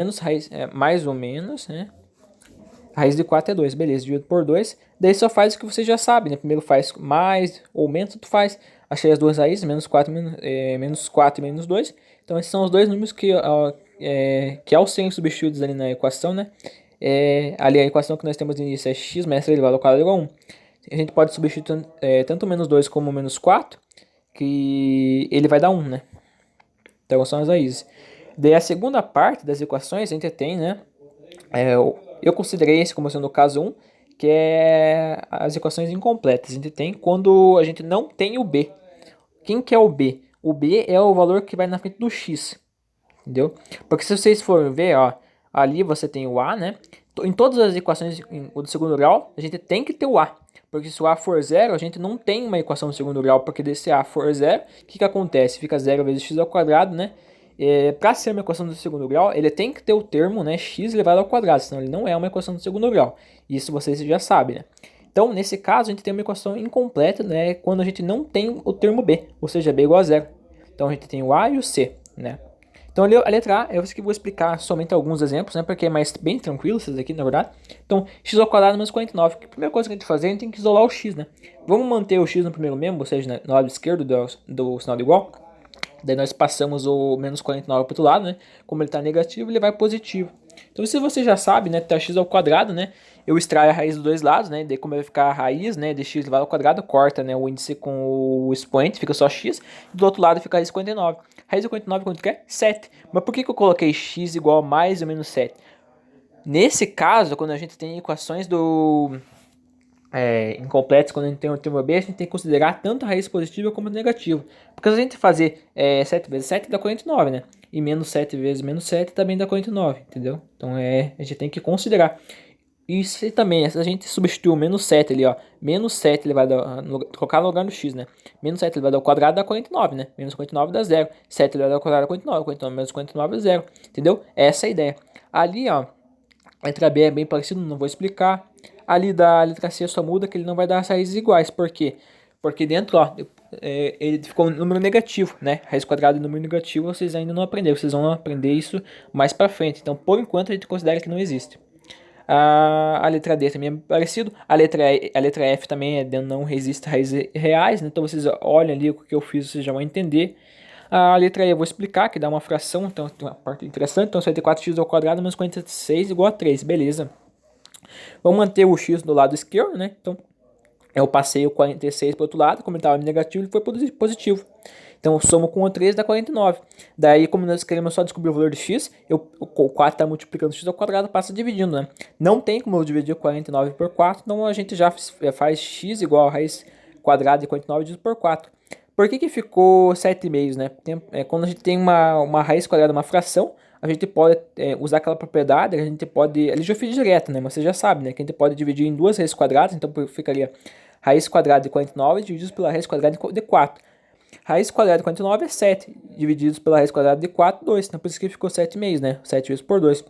menos raiz, mais ou menos, né? A raiz de 4 é 2, beleza, dividido por 2. Daí só faz o que você já sabe, né? Primeiro faz mais ou menos, tu faz. Achei as duas raízes, menos 4, menos 4 e menos 2. Então esses são os dois números que ao serem substituídos ali na equação, né? Ali a equação que nós temos no início é x mais 3 elevado ao quadrado igual a 1. A gente pode substituir tanto o menos 2 como o menos 4, que ele vai dar 1, né? Então são as raízes. Daí a segunda parte das equações a gente tem, né? Eu considerei esse como sendo o caso 1, que é as equações incompletas. A gente tem quando a gente não tem o b. Quem que é o b? O b é o valor que vai na frente do x, entendeu? Porque se vocês forem ver, ó, ali você tem o a, né? Em todas as equações do segundo grau, a gente tem que ter o a. Porque se o a for zero, a gente não tem uma equação do segundo grau, porque desse a for zero, o que acontece? Fica zero vezes x ao quadrado, né? Para ser uma equação do segundo grau, ele tem que ter o termo, né, x elevado ao quadrado, senão ele não é uma equação do segundo grau. Isso vocês já sabem, né? Então, nesse caso, a gente tem uma equação incompleta, né, quando a gente não tem o termo b, ou seja, b igual a zero. Então, a gente tem o a e o c, né? Então, a letra A, eu vou explicar somente alguns exemplos, né, porque é mais bem tranquilo esses aqui, na verdade. Então, x ao quadrado menos 49. A primeira coisa que a gente fazer, a gente tem que isolar o x, né? Vamos manter o x no primeiro membro, ou seja, no lado esquerdo do sinal de igual. Daí nós passamos o menos 49 para o outro lado, né? Como ele está negativo, ele vai positivo. Então, se você já sabe, né, tá x ao quadrado, né? Eu extraio a raiz dos dois lados, né? Daí como vai ficar a raiz, né, de x elevado ao quadrado, corta, né, o índice com o expoente, fica só x. E do outro lado fica a raiz de 49. Raiz de 49 quanto que é? 7. Mas por que eu coloquei x igual a mais ou menos 7? Nesse caso, quando a gente tem equações incompletas, quando a gente tem o termo b, a gente tem que considerar tanto a raiz positiva como a negativa. Porque se a gente fazer 7 vezes 7 dá 49, né? E menos 7 vezes menos 7 também dá 49, entendeu? Então a gente tem que considerar. Isso também, se a gente substituir o menos 7 ali, ó. Menos 7 elevado colocar no lugar do x, né? Menos 7 elevado ao quadrado dá 49, né? Menos 49 dá 0. 7 elevado ao quadrado dá 49. 49 menos 49 é 0. Entendeu? Essa é a ideia. Ali, ó. A letra B é bem parecido, não vou explicar. Ali da letra C só muda que ele não vai dar as raízes iguais. Por quê? Porque dentro, ó, ele ficou um número negativo, né? Raiz quadrada e número negativo vocês ainda não aprenderam. Vocês vão aprender isso mais pra frente. Então, por enquanto, a gente considera que não existe. A letra D também é parecido. A letra F também não resiste a raízes reais, né? Então, vocês olham ali o que eu fiz, vocês já vão entender. A letra E eu vou explicar, que dá uma fração, então tem uma parte interessante. Então, 54x ao quadrado menos 46 igual a 3, beleza. Vamos manter o x do lado esquerdo, né? Então, eu passei o 46 para o outro lado, como ele estava negativo, ele foi positivo. Então, eu somo com o 3 dá 49. Daí, como nós queremos só descobrir o valor de x, o 4 está multiplicando x ao quadrado, passa dividindo, né? Não tem como eu dividir 49 por 4, então a gente já faz x igual a raiz quadrada de 49 dividido por 4. Por que ficou 7,5, né? Quando a gente tem uma raiz quadrada, uma fração, a gente pode usar aquela propriedade, a gente pode... Ali já fiz direto, né? Mas você já sabe, né? Que a gente pode dividir em duas raízes quadradas, então ficaria raiz quadrada de 49 divididos pela raiz quadrada de 4. Raiz quadrada de 49 é 7, divididos pela raiz quadrada de 4, 2. Então por isso que ficou 7,5, né? 7 vezes por 2.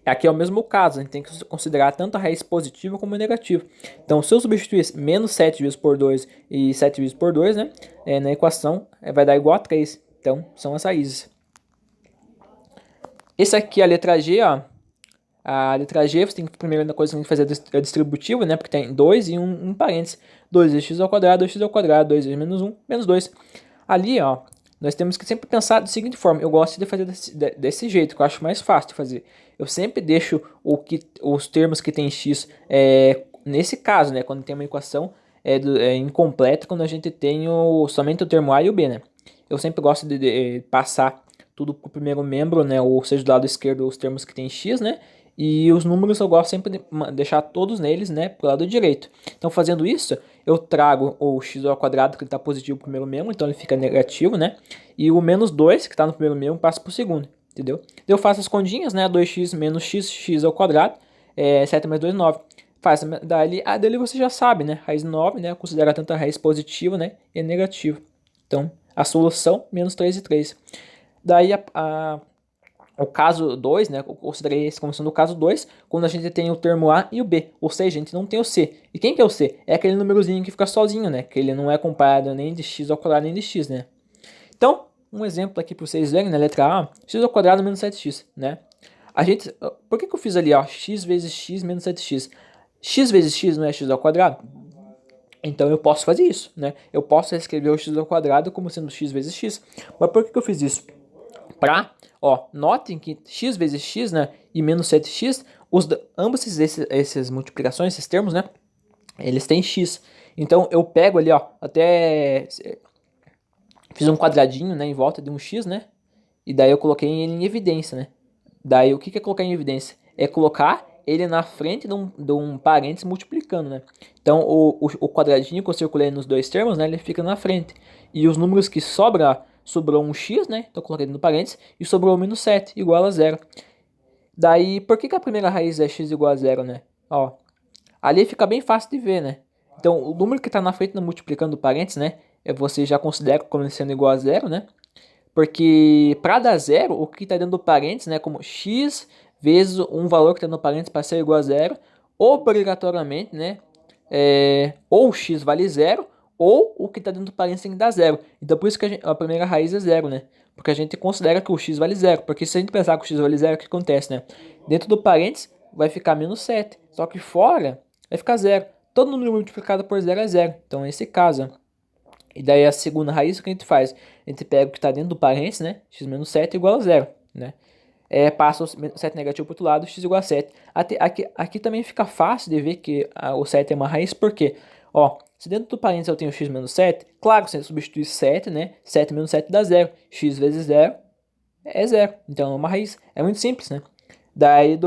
Aqui é o mesmo caso, a gente tem que considerar tanto a raiz positiva como a negativa. Então, se eu substituir menos 7 vezes por 2 e 7 vezes por 2, né, na equação vai dar igual a 3. Então, são as raízes. Esse aqui é a letra G, ó. A letra G, você tem que, a primeira coisa que tem que fazer é distributiva, né, porque tem 2 e 1 em parênteses. 2 vezes x ao quadrado, 2x ao quadrado, 2 vezes menos 1, menos 2. Ali, ó, nós temos que sempre pensar da seguinte forma. Eu gosto de fazer desse jeito, que eu acho mais fácil de fazer. Eu sempre deixo os termos que tem x, nesse caso, né, quando tem uma equação incompleta, quando a gente tem somente o termo a e o b, né. Eu sempre gosto de passar tudo para o primeiro membro, né, ou seja, do lado esquerdo os termos que tem x, né, e os números eu gosto sempre de deixar todos neles, né, pro lado direito. Então, fazendo isso, eu trago o x ao quadrado, que ele está positivo no primeiro membro, então ele fica negativo, né? E o menos 2, que está no primeiro membro, passa para o segundo, entendeu? Eu faço as continhas, né? 2x menos x ao quadrado, 7 mais 2, 9. Dali você já sabe, né? Raiz 9, né? Considera tanto a raiz positiva, né? E negativa. Então, a solução, menos 3 e 3. Daí o caso 2, né, eu considerei esse como sendo o caso 2, quando a gente tem o termo A e o B, ou seja, a gente não tem o C. E quem que é o C? É aquele númerozinho que fica sozinho, né, que ele não é comparado nem de x ao quadrado nem de x, né. Então, um exemplo aqui para vocês verem, na letra A, x ao quadrado menos 7x, né. Por que eu fiz ali, ó, x vezes x menos 7x? X vezes x não é x ao quadrado? Então eu posso fazer isso, né? Eu posso escrever o x ao quadrado como sendo x vezes x. Mas por que eu fiz isso? Notem que x vezes x, né, e menos 7x, ambos esses multiplicações, esses termos, né, eles têm x. Então eu pego ali, ó, até fiz um quadradinho, né, em volta de um x, né, e daí eu coloquei ele em evidência, né. Daí o que é colocar em evidência? É colocar ele na frente de um parênteses multiplicando, né. Então o quadradinho que eu circulei nos dois termos, né, ele fica na frente. E os números que sobrou um x, né, então eu coloquei no parênteses, e sobrou menos 7, igual a zero. Daí, por que a primeira raiz é x igual a zero, né? Ó, ali fica bem fácil de ver, né? Então, o número que está na frente no multiplicando parênteses, né? Você já considera como sendo igual a zero, né? Porque para dar zero, o que está dentro do parênteses, né? Como x vezes um valor que está no parênteses para ser igual a zero, obrigatoriamente, né? Ou x vale zero, ou o que está dentro do parênteses tem que dar zero. Então, por isso que a primeira raiz é zero, né? Porque a gente considera que o x vale zero. Porque se a gente pensar que o x vale zero, o que acontece, né? Dentro do parênteses vai ficar menos 7. Só que fora vai ficar zero. Todo número multiplicado por zero é zero. Então, esse caso. E daí a segunda raiz, o que a gente faz? A gente pega o que está dentro do parênteses, né? X menos 7 igual a zero, né? Passa o 7 negativo para o outro lado, x igual a 7. Aqui também fica fácil de ver que o 7 é uma raiz, porque, ó, se dentro do parênteses eu tenho x menos 7, claro, você substitui 7, né? 7 menos 7 dá zero. X vezes zero é zero. Então é uma raiz. É muito simples, né? Daí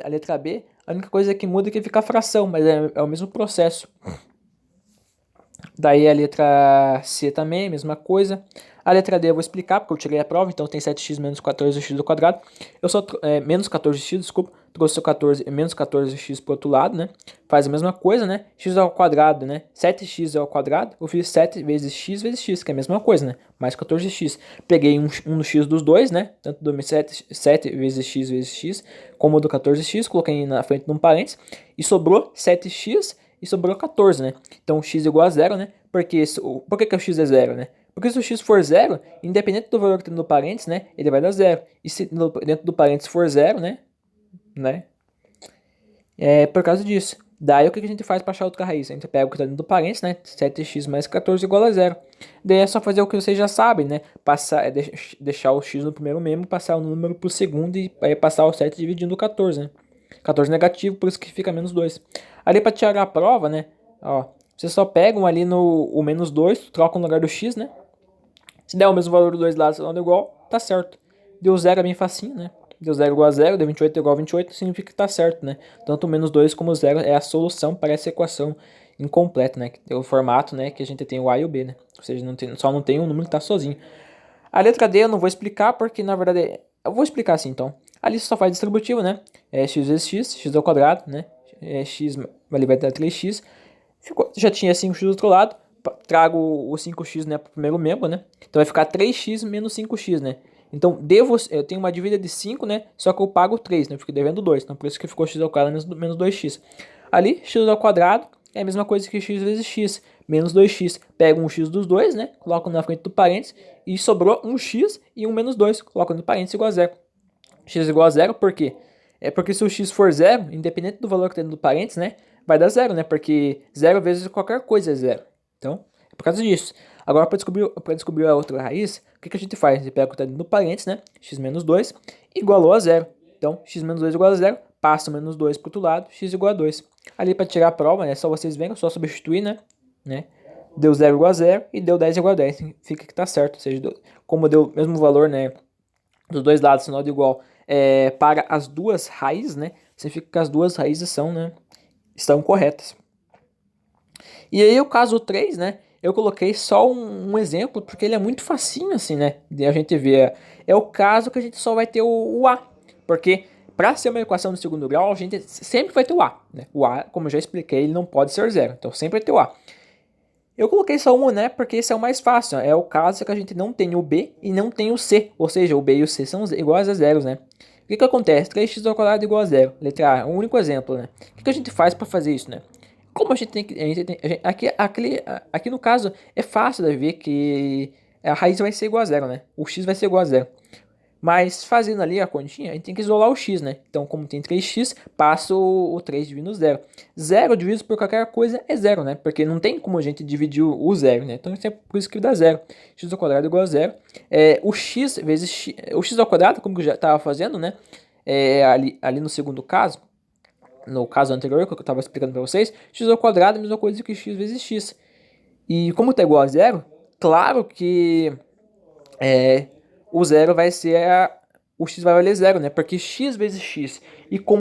a letra B, a única coisa que muda é que fica a fração, mas é o mesmo processo. Daí a letra C também, mesma coisa. A letra D eu vou explicar, porque eu tirei a prova, então tem 7x menos 14x ao quadrado. Eu só, menos 14x, desculpa, trouxe o 14, menos 14x pro outro lado, né? Faz a mesma coisa, né? X ao quadrado, né? 7x ao quadrado, eu fiz 7 vezes x, que é a mesma coisa, né? Mais 14x. Peguei um no x dos dois, né? Tanto do 7 vezes x, como do 14x, coloquei na frente de um parênteses, e sobrou 7x, e sobrou 14, né? Então x igual a zero, né? Por que o x é zero, né? Porque se o x for zero, independente do valor que tem no parênteses, né? Ele vai dar zero. E se dentro do parênteses for zero, né? É por causa disso. Daí o que a gente faz para achar outra raiz? A gente pega o que está dentro do parênteses, né? 7x mais 14 igual a zero. Daí é só fazer o que vocês já sabem, né? Deixar o x no primeiro membro, passar o número para o segundo e aí passar o 7 dividindo o 14, né? 14 negativo, por isso que fica menos 2. Ali para tirar a prova, né? Ó, vocês só pegam ali o menos 2, trocam no lugar do x, né? Se der o mesmo valor dos dois lados, dando igual, tá certo. Deu zero é bem facinho, né? Deu zero igual a zero, deu 28 igual a 28, significa que tá certo, né? Tanto o menos 2 como o zero é a solução para essa equação incompleta, né? É o formato, né, que a gente tem o A e o B, né? Ou seja, só não tem um número que tá sozinho. A letra D eu não vou explicar, porque na verdade... Eu vou explicar assim, então. Ali só faz distributivo, né? X vezes x ao quadrado, né? X vai dar 3x. Já tinha 5x do outro lado. Trago o 5x, né, para o primeiro membro, né? Então vai ficar 3x menos 5x, né? Então eu tenho uma dívida de 5, né? Só que eu pago 3, né? Eu fico devendo 2. Então por isso que ficou x ao quadrado menos 2x. Ali, x ao quadrado é a mesma coisa que x vezes x, menos 2x. Pego um x dos dois, né? Coloco na frente do parênteses e sobrou um x e um menos 2. Coloco no parênteses igual a zero. X igual a zero, por quê? É porque se o x for zero, independente do valor que tem no parênteses, né? Vai dar zero, né? Porque zero vezes qualquer coisa é zero. Então, é por causa disso. Agora, para descobrir a outra raiz, o que a gente faz? A gente pega o que está dentro do parênteses, né? X menos 2 igualou a zero. Então, x menos 2 igual a zero. Passa o menos 2 para o outro lado, x igual a 2. Ali, para tirar a prova, né? Só vocês verem, só substituir, né? Deu 0 igual a 0 e deu 10 igual a 10. Fica que tá certo. Ou seja, como deu o mesmo valor, né? Dos dois lados, sinal de igual, para as duas raízes, né? Significa que as duas raízes estão corretas. E aí o caso 3, né? Eu coloquei só um exemplo, porque ele é muito facinho, assim, né? De a gente ver. É o caso que a gente só vai ter o A. Porque para ser uma equação de segundo grau, a gente sempre vai ter o A, né? O A, como eu já expliquei, ele não pode ser zero. Então sempre vai ter o A. Eu coloquei só um, né? Porque esse é o mais fácil. É o caso que a gente não tem o B e não tem o C. Ou seja, o B e o C são iguais a zeros, né? O que acontece? 3x ao quadrado igual a zero. Letra A, um único exemplo, né? O que a gente faz para fazer isso, né? Como a gente tem que... Aqui no caso, é fácil de ver que a raiz vai ser igual a zero, né? O x vai ser igual a zero. Mas fazendo ali a continha, a gente tem que isolar o x, né? Então, como tem 3x, passa o 3 dividido no zero. Zero dividido por qualquer coisa é zero, né? Porque não tem como a gente dividir o zero, né? Então, é por isso que dá zero. X ao quadrado igual a zero. O x vezes x, o x ao quadrado, como eu já estava fazendo, né? Ali no segundo caso, no caso anterior que eu estava explicando para vocês, x ao quadrado é a mesma coisa que x vezes x. E como está igual a zero, claro que o zero vai ser o x vai valer zero, né? Porque x vezes x e como